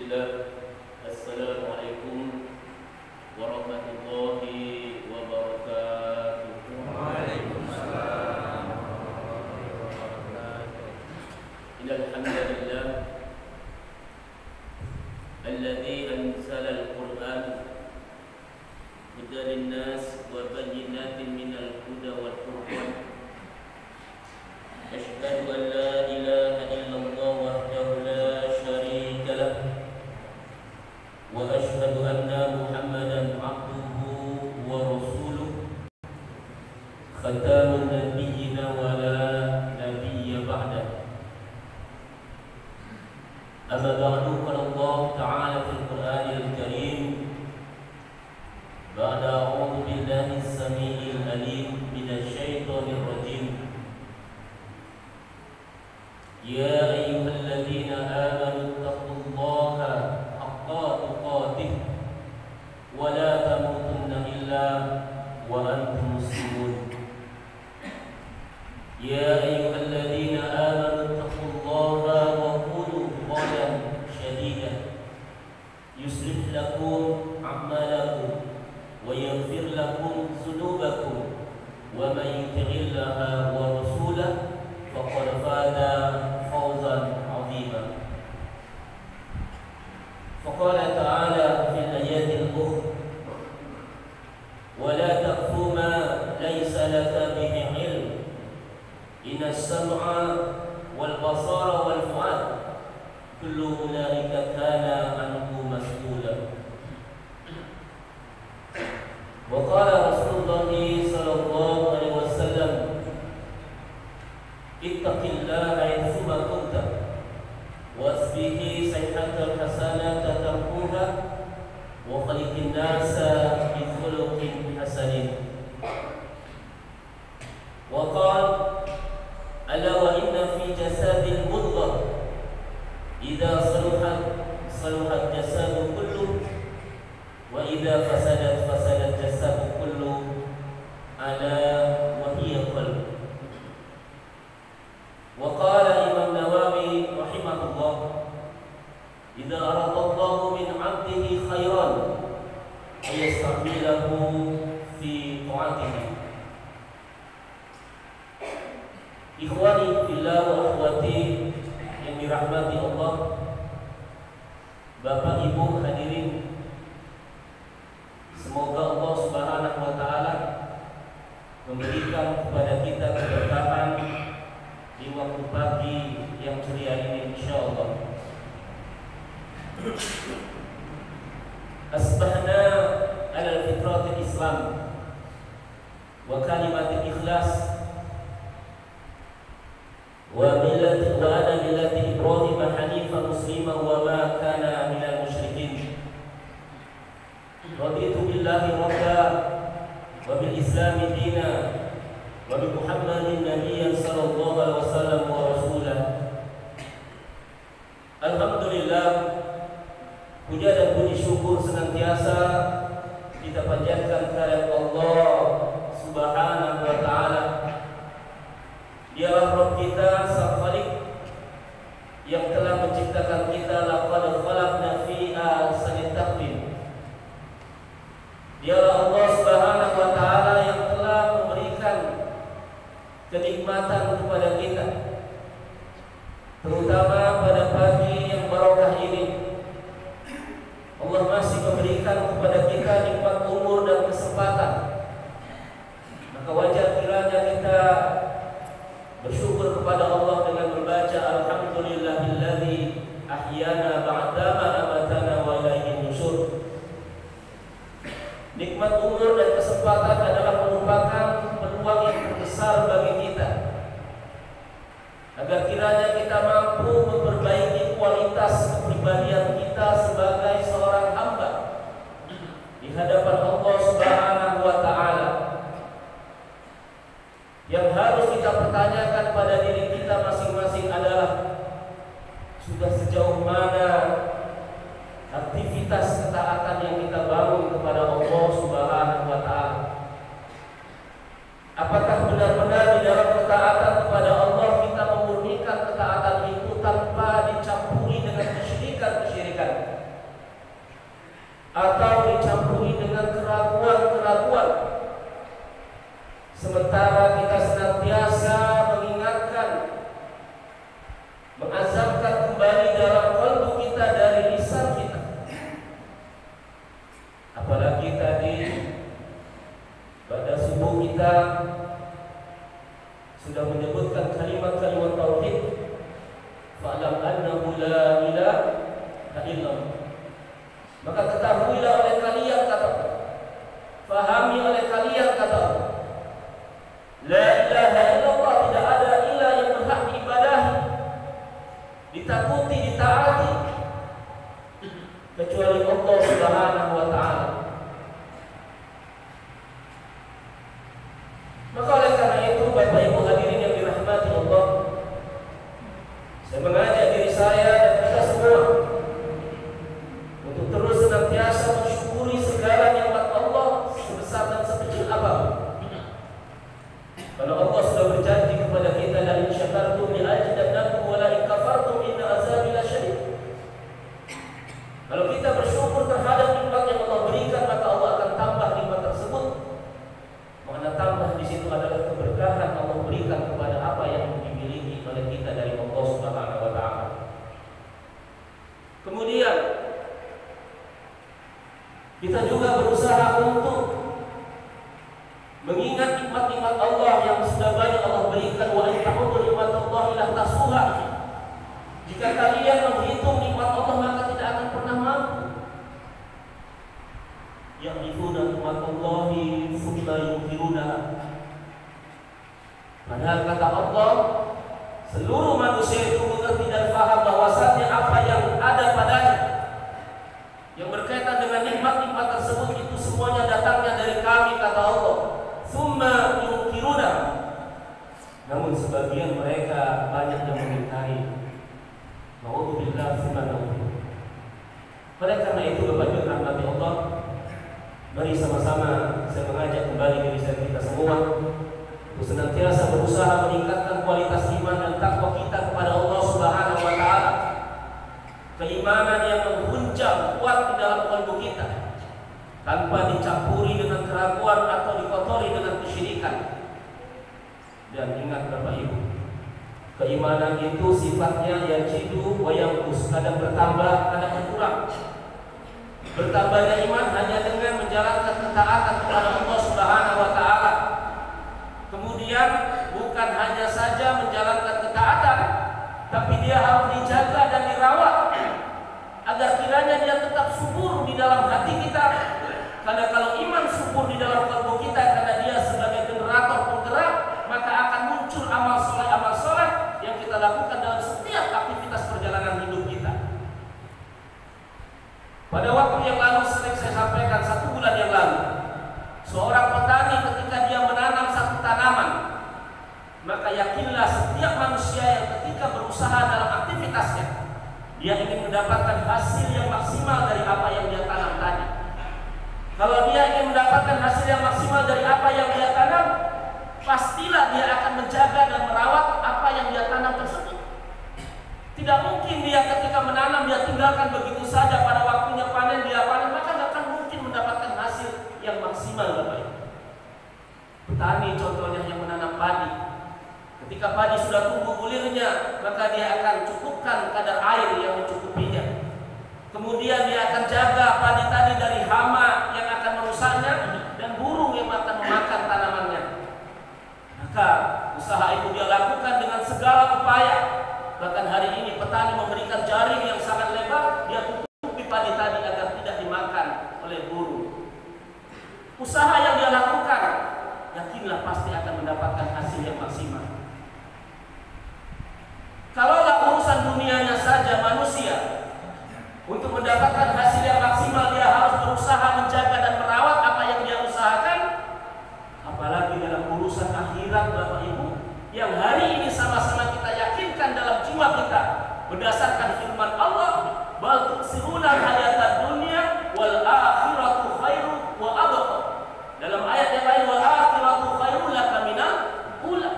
Bismillah. Assalamualaikum warahmatullahi wabarakatuh. Waalaikumsalam warahmatullahi wabarakatuh. Innal hamdalillah alladzi anzala al-Qur'an hudan lin-nas wa bayyinatin minal huda wal furqan. Asyhadu an la ilaha illallah wahdahu la syarika lah wa asyhadu anna Muhammadan abduhu wa rasuluh khatamun nabiyyina wa la nabiyya ba'dah. Amma ba'du, qala Allah ta'ala fil Qur'anil Karim ba'da a'udzu billahi as-sami'il 'alim minasy syaithanir rajim. Ya ayyuhalladzina amanu taqullaha haqqa tuqatih wa la tamutunna illa wa antum muslimun. Ya ayyuhalladzina amanu taqullaha wa qulu qawlan sadida yuslih lakum a'malakum wa yaghfir lakum dhunubakum wa man yuti'illaha wa rasulahu faqad faza fawzan 'azima. Faqala ta'ala fil ayatil ukhra wa la taqfu ma laysa laka bihi 'ilm inna as-sam'a wal basara wal fu'ad kullu ulaika kana anhu mas'ula. Wa qala Rasulullah sallallahu alaihi wasallam ittaqillaha haythuma kunta wasbihi sayhatal hasanata tamhuha wa khaliqin nasa bi khuluqin hasanin. Wa qala ala wa inna fi jasadil mudghah idza saluhat jasadu kullu wa idza fasadat jasadu kullu ala wa hiya qalb. Wa qala Imam Nawawi rahimahullah idza aradallahu min 'abdihi khairan ayastamilahu fi ta'atihi. Ikhwani fillah wa akhwati yang dirahmati Allah, Bapak Ibu hadirin, semoga Allah Subhanahu wa taala memberikan kepada kita keberkahan di waktu pagi yang ceria ini insyaallah. Asbahna ala fitratil Islam wa kalimatil ikhlas wa millati wa ala millati Ibrahim hanifan musliman wa ma kana minal musyrikin. Raditu billahi rabba wa bil islami dina wa bi Muhammadin nabiyyan sallallahu alaihi wasallam wa rasulah. Alhamdulillah, puja dan puji syukur senantiasa kita panjatkan kepada Allah Subhanahu wa taala. Dialah Rabb kita Sang Khaliq yang telah menciptakan kita, laqad khalaqna fi ahsani taqwim. Dialah Allah Subhanahu wa taala yang telah memberikan kenikmatan kepada kita, terutama pada pagi yang barokah ini. Allah masih memberikan kepada kita nikmat umur dan kesempatan. Maka wajar kiranya kita bersyukur kepada Allah dengan membaca alhamdulillahilladzi ahyana ba'dama amatana wa ilaihi nusyur. Nikmat umur dan kesempatan adalah merupakan peluang yang terbesar bagi kita, agar kiranya kita mampu memperbaiki kualitas kepribadian kita sebagai seorang hamba di hadapan Allah Subhanahu wa taala. Yang harus kita pertanyakan pada diri kita masing-masing adalah sudah sejauh mana aktivitas ketaatan yang kita bangun kepada Allah Subhanahu wa taala. Apakah benar-benar di dalam ketaatan kepada Allah kita memurnikan ketaatan itu tanpa dicampuri dengan kesyirikan-kesyirikan? sementara kita senantiasa mengingatkan, mengazamkan kembali dalam qalbu kita dari lisan kita. Apalagi tadi pada subuh kita sudah menyebutkan kalimat-kalimat tauhid, fa'lam annahu la ilaha illallah. Maka ketahuilah oleh kalian, kata, fahami oleh kalian, kata, la ilaha illallah, tidak ada ilah yang berhak diibadahi, ditakuti, ditaati kecuali Allah Subhanahu wa ta'ala. Maka oleh karena itu, Bapak Ibu hadirin yang dirahmati Allah, saya mengajak diri saya dan kita semua untuk terus senantiasa mensyukuri segala nikmat Allah sebesar dan sekecil apapun. Kalau Allah sudah berjanji kepada kita, la in syakartum la azidannakum wa la in kafartum inna azabi lasyadid. Kalau kita bersyukur terhadap nikmat yang Allah berikan, maka Allah akan tambah nikmat tersebut. Makna tambah di situ adalah keberkahan Allah berikan kepada apa yang dimiliki oleh kita dari Allah Subhanahu wa ta'ala. Kemudian kita juga berusaha untuk mengingat nikmat-nikmat Allah yang sudah banyak Allah berikan. Wa in ta'uddu nikmatallahi la tuhsuha. Jika kalian menghitung nikmat Allah, maka tidak akan pernah mampu. Ya'rifuna nikmatallahi thumma yunkiruna. Padahal kata Allah, seluruh manusia itu mengerti dan faham bahwasannya apa yang ada padanya yang berkaitan dengan nikmat-nikmat tersebut itu semuanya datangnya dari kami, kata Allah. Thumma yunkiruna. Namun sebagian mereka banyak yang mengingkari. Ma'udzubillah thumma yunkiruna. Oleh karena itu, Bapak Ibu rahmati Allah, mari sama-sama saya mengajak kembali diri kita semua untuk senantiasa berusaha meningkatkan kualitas iman dan takwa kita kepada Allah Subhanahu wa ta'ala. Keimanan yang menghunjam kuat di dalam kalbu kita tanpa dicampuri dengan keraguan atau dikotori dengan kesyirikan. Dan ingat Bapak Ibu, keimanan itu sifatnya yazidu wa yanqus, kadang bertambah, kadang berkurang. Bertambahnya iman hanya dengan menjalankan ketaatan kepada Allah Subhanahu wa ta'ala. Kemudian bukan hanya saja menjalankan ketaatan, tapi dia harus dijaga dan dirawat agar kiranya dia tetap subur di dalam hati kita. Karena kalau iman subur di dalam kalbu kita, karena dia sebagai generator penggerak, maka akan muncul amal soleh yang kita lakukan dalam setiap aktivitas perjalanan hidup kita. Pada waktu yang lalu sering saya sampaikan, 1 bulan yang lalu, seorang petani ketika dia menanam satu tanaman, maka yakinlah setiap manusia yang ketika berusaha dalam aktivitasnya, dia ingin mendapatkan hasil yang maksimal dari apa yang dia tanam tadi. Kalau dia ingin mendapatkan hasil yang maksimal dari apa yang dia tanam, pastilah dia akan menjaga dan merawat apa yang dia tanam tersebut. Tidak mungkin dia ketika menanam dia tinggalkan begitu saja, pada waktunya panen dia panen, maka tidak akan mungkin mendapatkan hasil yang maksimal. Bapak. Petani contohnya yang menanam padi, ketika padi sudah tumbuh gulirnya, maka dia akan cukupkan kadar air yang mencukupinya. Kemudian dia akan jaga padi tadi dari hama yang akan merusaknya dan burung yang akan memakan tanamannya. Maka usaha itu dia lakukan dengan segala upaya. Bahkan hari ini petani memberikan jaring yang sangat lebar, dia tutupi padi tadi agar tidak dimakan oleh burung. Usaha yang dia lakukan, yakinlah pasti akan mendapatkan hasil yang maksimal. Kalaulah urusan dunianya saja manusia, untuk mendapatkan hasil yang maksimal dia harus berusaha menjaga dan merawat apa yang dia usahakan. Apalagi dalam urusan akhirat Bapak Ibu, yang hari ini sama-sama kita yakinkan dalam jiwa kita berdasarkan firman Allah, bal tu'siruna hayatad dunya wal akhiratu khairu wa abqa. Dalam ayat yang lain, wal akhiratu khairu laka minal ula.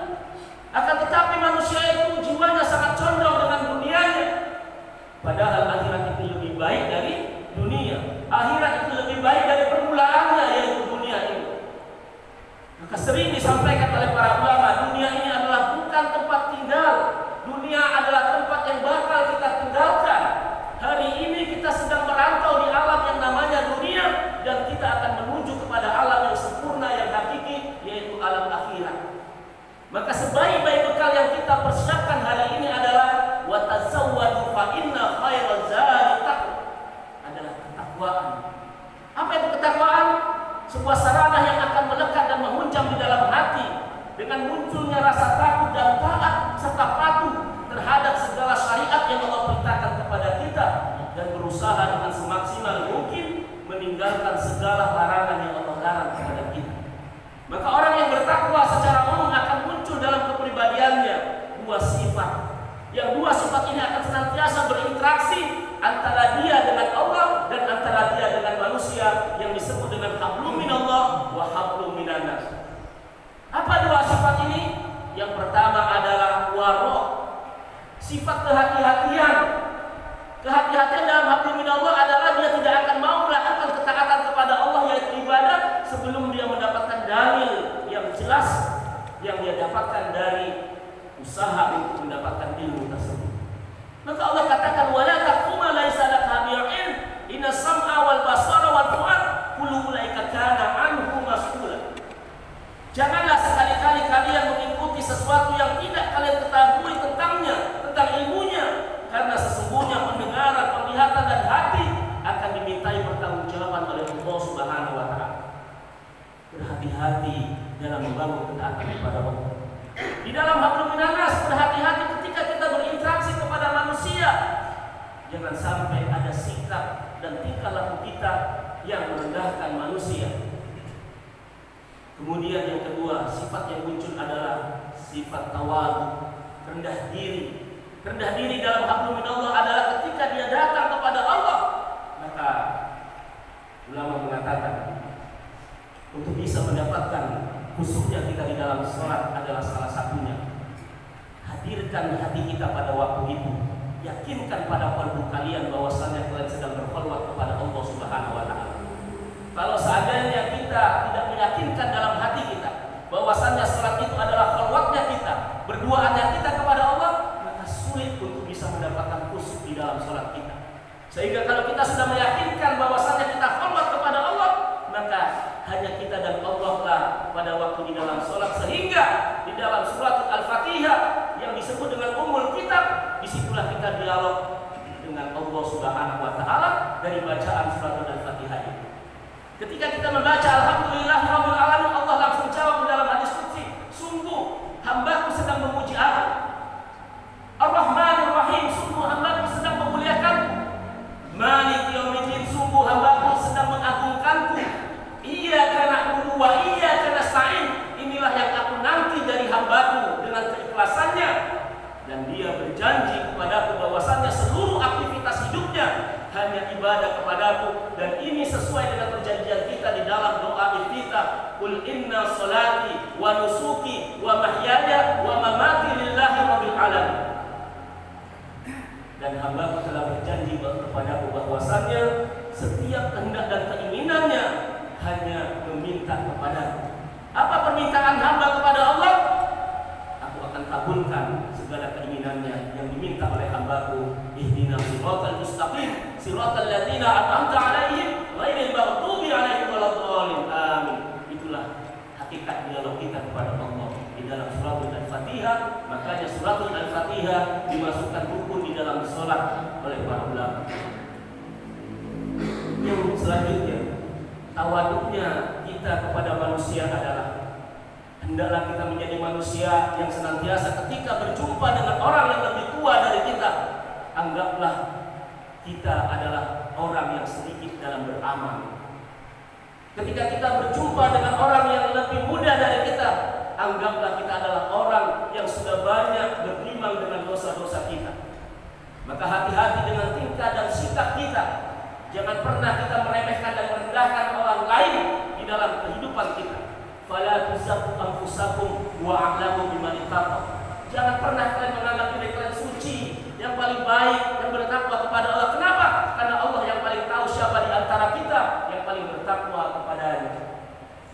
Akan tetapi manusia itu jiwanya sangat condong dengan dunianya, padahal akhirat itu lebih baik dari dunia. Akhirat itu lebih baik dari permulaannya, yaitu dunia ini. Maka sering sering disampaikan oleh para ulama, dunia ini adalah bukan tempat tinggal. Dunia adalah tempat yang bakal kita tinggalkan. Hari ini kita sedang merantau di alam yang namanya dunia, dan kita akan menuju kepada alam yang sempurna, yang hakiki, yaitu alam akhirat. Maka sebaik-baik bekal yang kita persiapkan hari ini adalah wa tazawwadu fa inna khairaz zadi taqwa, adalah ketakwaan. Apa itu ketakwaan? Sebuah sarana yang akan melekat dan menghunjam di dalam hati dengan munculnya rasa takut dan taat serta patuh terhadap segala syariat yang Allah perintahkan kepada kita, dan berusaha dengan semaksimal mungkin meninggalkan segala larangan yang Allah larang kepada kita. Maka orang yang bertakwa secara umum akan muncul dalam kepribadiannya dua sifat. Yang dua sifat ini akan senantiasa berinteraksi antara dia dengan Allah dan antara dia dengan manusia, yang disebut dengan hablum minallah wa hablum minannas. Apa dua sifat ini? Yang pertama adalah waro, sifat kehati-hatian. Kehati-hatian dalam hablum minallah adalah dia tidak akan mau melakukan ketaatan kepada Allah, yaitu ibadah, sebelum dia mendapatkan dalil yang jelas yang dia dapatkan dari usaha untuk mendapatkan ilmu tersebut. Maka Allah katakan wala taqfu ma laysa laka bi'ilm inna sam'a wal basara wal fu'ad kullu ulaika kana anhu mas'ula. Janganlah sekali-kali kalian mengikuti sesuatu yang tidak kalian ketahui tentangnya, tentang ilmunya, karena sesungguhnya pendengaran, penglihatan dan hati akan dimintai pertanggungjawaban oleh Allah Subhanahu wa taala. Berhati-hati dalam membangun ketaatan kepada Allah. Di dalam hablum minannas, berhati-hati ketika kita berinteraksi kepada manusia. Jangan sampai ada sikap dan tingkah laku kita yang merendahkan manusia. Kemudian yang kedua, sifat yang muncul adalah sifat tawadu, rendah diri. Rendah diri dalam hablum minallah adalah ketika dia datang kepada Allah. Maka ulama mengatakan untuk bisa mendapatkan khususnya kita di dalam sholat adalah salah satunya. Hadirkan hati kita pada waktu itu. Yakinkan pada qalbu kalian bahwasanya kalian sedang berkhulwat kepada Allah Subhanahu wa taala. Kalau seandainya kita tidak meyakinkan dalam hati kita bahwasanya sholat itu adalah khulwatnya kita, berduaannya kita kepada Allah, maka sulit untuk bisa mendapatkan khusyuk di dalam sholat kita. Sehingga kalau kita sudah meyakinkan bahwasanya kita khulwat kepada Allah, maka hanya kita dan Allah lah pada waktu di dalam sholat. Sehingga di dalam surat Al-Fatihah yang disebut dengan Ummul Kitab, disitulah kita dialog dengan Allah Subhanahu wa taala dari bacaan surat Al-Fatihah itu. Ketika kita membaca Alhamdulillahirabbil alamin, Allah langsung jawab di dalam hadis qudsi, sungguh hambaku sedang memuji aku. Ar-Rahmanir Rahim, sungguh hambaku sedang memuliakanku. Maliki yaumiddin, sungguh hambaku sedang mengagungkanku. Iyyaka na'budu wa iyyaka nasta'in, inilah yang aku nanti dari hambaku dengan keikhlasannya. Dan dia berjanji kepadaku bahwasannya seluruh aktivitas hidupnya hanya ibadah kepadaku, dan ini sesuai dengan perjanjian kita di dalam doa iftitah, qul inna sholati wa nusuki wa mahyaya wa mamati lillahi rabbil alamin. Dan hambaku telah berjanji kepadaku bahwasannya setiap kehendak dan keinginannya hanya meminta kepadaku. Apa permintaan hamba kepada Allah? Aku akan kabulkan segala keinginannya yang diminta oleh hambaku. Ihdinas siratal mustaqim, siratal ladzina an'amta 'alaihim ghairil maghdubi 'alaihim waladdallin. Amin. Itulah hakikat dialog kita kepada Allah di dalam surat Al-Fatihah. Makanya surat Al-Fatihah dimasukkan rukun di dalam sholat oleh para ulama. Yang selanjutnya, tawaduknya kita kepada manusia adalah hendaklah kita menjadi manusia yang senantiasa ketika berjumpa dengan orang yang lebih tua dari kita, anggaplah kita adalah orang yang sedikit dalam beramal. Ketika kita berjumpa dengan orang yang lebih muda dari kita, anggaplah kita adalah orang yang sudah banyak bergelimang dengan dosa-dosa kita. Maka hati-hati dengan tingkah dan sikap kita. Jangan pernah kita meremehkan dan merendahkan orang lain di dalam kehidupan kita. Fala tuzakku anfusakum wa a'lamu biman ittaqa. Jangan pernah kalian menganggap diri kalian suci, yang paling baik, yang bertakwa kepada Allah. Kenapa? Karena Allah yang paling tahu siapa di antara kita yang paling bertakwa kepadanya.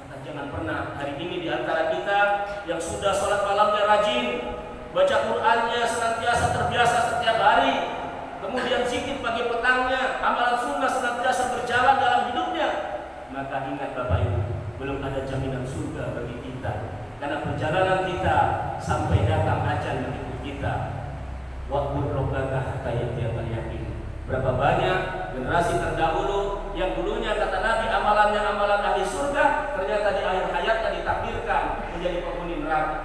Maka jangan pernah hari ini di antara kita yang sudah sholat malamnya rajin, baca Qur'annya senantiasa terbiasa setiap hari, kemudian zikir pagi petangnya, amalan sunnah senantiasa berjalan dalam hidupnya, maka ingat Bapak Ibu, belum ada jaminan surga bagi kita. Karena perjalanan kita sampai datang ajal menjemput kita. Wa'bud rabbaka hatta ya'tiyakal yaqin. Berapa banyak generasi terdahulu yang dulunya kata Nabi amalannya amalan ahli surga, ternyata di akhir hayatnya ditakdirkan menjadi penghuni neraka.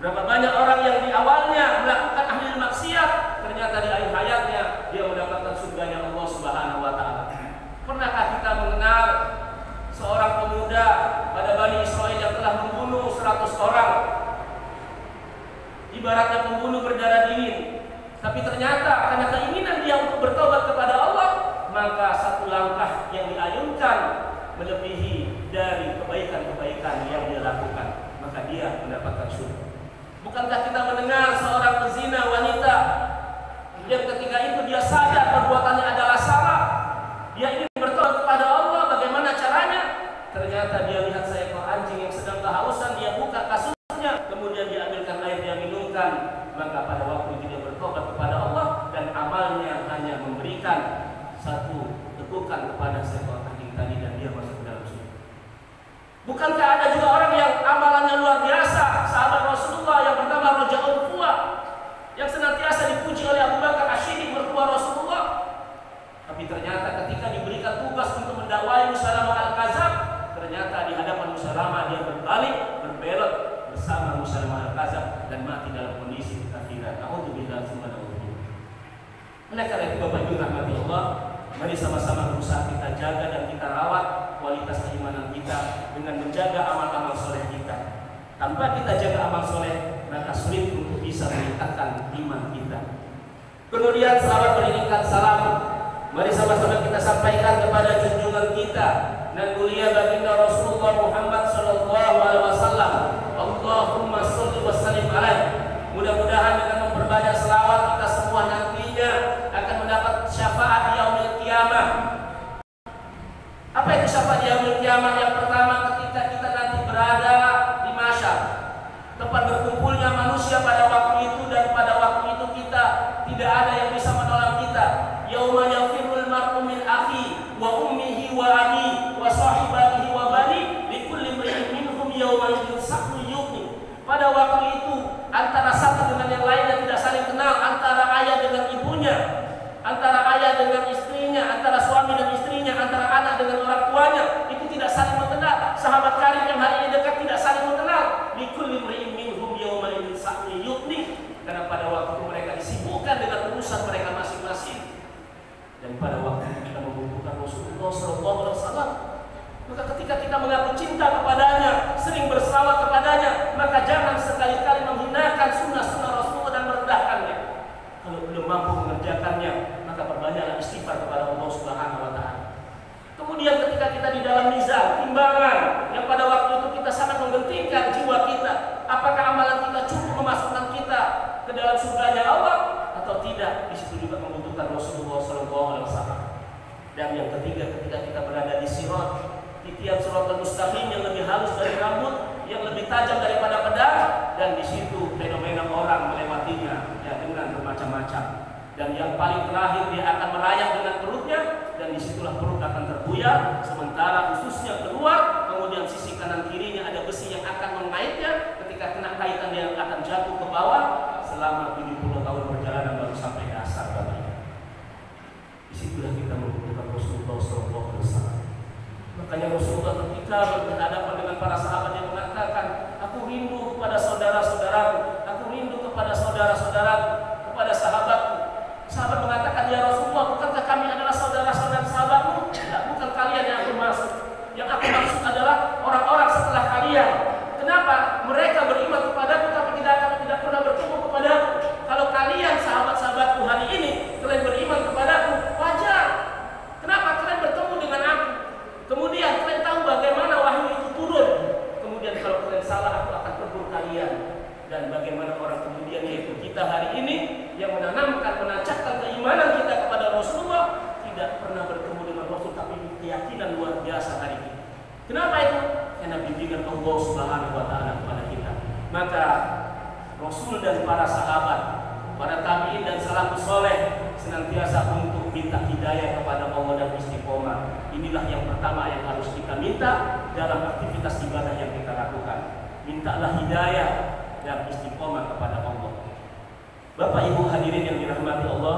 Berapa banyak orang yang di awalnya melakukan ahli maksiat, ternyata di akhir hayatnya dia mendapatkan surganya Allah Subhanahu wa taala. Pernahkah kita mengenal seorang pemuda pada Bani Israel yang telah membunuh 100 orang? Ibaratnya pembunuh berdarah dingin. Tapi ternyata karena keinginan dia untuk bertobat kepada Allah, maka satu langkah yang diayunkan melebihi dari kebaikan-kebaikan yang dia lakukan, maka dia mendapatkan surga. Bukankah kita mendengar seorang pezina wanita yang ketika itu dia sadar perbuatannya adalah salah, dia ingin bertobat kepada Allah, bagaimana caranya? Ternyata dia lihat seekor anjing yang sedang kehausan, dia buka kasurnya, kemudian dia ambilkan air, dia minumkan, maka pada waktu itu dia bertobat kepada Allah dan amalnya hanya memberikan satu tegukan kepada seekor anjing tadi dan dia masuk ke dalam surga. Bukankah ada juga orang yang amalannya luar biasa, sahabat Rasulullah yang bernama Raja'ul Fuwa, yang senantiasa dipuji oleh Abu Bakar Asy-Siddiq mertua Rasulullah, tapi ternyata ketika diberikan tugas untuk mendakwai Musalamah Al-Kadzab, ternyata di hadapan Musalamah dia berbalik, berbelok bersama Musalamah Al-Kadzab dan mati dalam kondisi kekafiran. Nauzubillah tsumma nauzubillah. Oleh karena itu Bapak Ibu rahmati Allah, mari sama-sama berusaha kita jaga dan kita rawat kualitas keimanan kita dengan menjaga amal-amal soleh kita. Tanpa kita jaga amal soleh, maka sulit untuk bisa meningkatkan iman kita. Kemudian sahabat meningkat salam, mari sama-sama kita sampaikan kepada junjungan kita dan mulia baginda Rasulullah Muhammad sallallahu alaihi wasallam. Allahumma shalli wa sallim alaihi. Mudah-mudahan dengan memperbanyak selawat kita semua nantinya akan mendapat syafaat yaumil qiyamah. Apa itu syafaat yaumil qiyamah? Yang pertama, ketika kita nanti berada di mahsyar, tempat berkumpulnya manusia pada waktu itu, dan pada waktu itu kita tidak ada yang bisa menolong kita. Yauma yafirul mar'u min akhi wa ummihi wa abi wa sahibatihi wa bani likulli imrin minhum yawma idzin sha'nun yughni. Pada waktu itu antara satu dengan yang lainnya tidak saling kenal, antara ayah dengan ibunya, antara ayah dengan istrinya, antara suami dan istrinya, antara anak dengan orang tuanya, itu tidak saling mengenal. Sahabat karib yang hari ini dekat tidak saling mengenal. Likulli imrin minhum yawma idzin sha'nun yughni. Karena pada waktu itu mereka disibukkan dengan urusan mereka masing-masing. Dan pada waktu itu kita membutuhkan Rasulullah SAW, maka ketika kita mengaku cinta kepadanya, sering berselawat kepadanya, maka jangan sekali-kali menghinakan sunnah-sunnah Rasulullah dan merendahkannya. Kalau belum mampu mengerjakannya, maka perbanyaklah istighfar kepada Allah Subhanahu wa taala. Kemudian ketika kita di dalam mizan, timbangan, yang pada waktu itu kita sangat menggentingkan jiwa kita, apakah amalan kita cukup memasukkan kita ke dalam surganya Allah atau tidak? Di situ juga membutuhkan Rasulullah SAW. Dan yang ketiga, ketika kita berada di sirat, titian siratal mustaqim yang lebih halus dari rambut, yang lebih tajam daripada pedang, dan di situ fenomena orang melewatinya ya dengan bermacam-macam. Dan yang paling terakhir dia akan merayap dengan perutnya, dan disitulah perut akan terbuyar, sementara ususnya keluar, kemudian sisi kanan kirinya ada besi yang akan mengaitnya. Ketika kena kaitan dia akan jatuh ke bawah selama 70 tahun perjalanan baru sampai dasar Bapak. Disitulah kita membutuhkan Rasulullah SAW. Makanya Rasulullah ketika berhadapan dengan para sahabat yang mengatakan, aku rindu kepada saudara-saudaraku, aku rindu kepada saudara-saudaraku, kepada sahabatku. Sahabat mengatakan, ya Rasulullah, bukankah kami adalah saudara-saudara sahabatmu? Tidak, bukan kalian yang aku maksud. Yang aku maksud adalah orang-orang setelah kalian. Kenapa? Mereka beriman kepadaku tapi tidak pernah bertemu kepadaku. Kalau kalian sahabat-sahabatku hari ini, kalian beriman kepadaku, wajar. Kenapa? Kalian bertemu dengan aku. Kemudian kalian tahu bagaimana wahyu itu turun. Kemudian kalau kalian salah, aku akan tegur kalian. Dan bagaimana orang kemudian, yaitu kita hari ini, yang menancapkan keimanan kita kepada Rasulullah, tidak pernah bertemu dengan Rasul, tapi keyakinan luar biasa hari ini. Kenapa itu? Karena bimbingan Allah Subhanahu wa taala kepada kita. Maka Rasul dan para sahabat, para tabi'in dan salafus soleh senantiasa untuk minta hidayah kepada Allah dan istiqomah. Inilah yang pertama yang harus kita minta dalam aktivitas ibadah yang kita lakukan. Mintalah hidayah dan istiqomah kepada Allah. Bapak Ibu hadirin yang dirahmati Allah,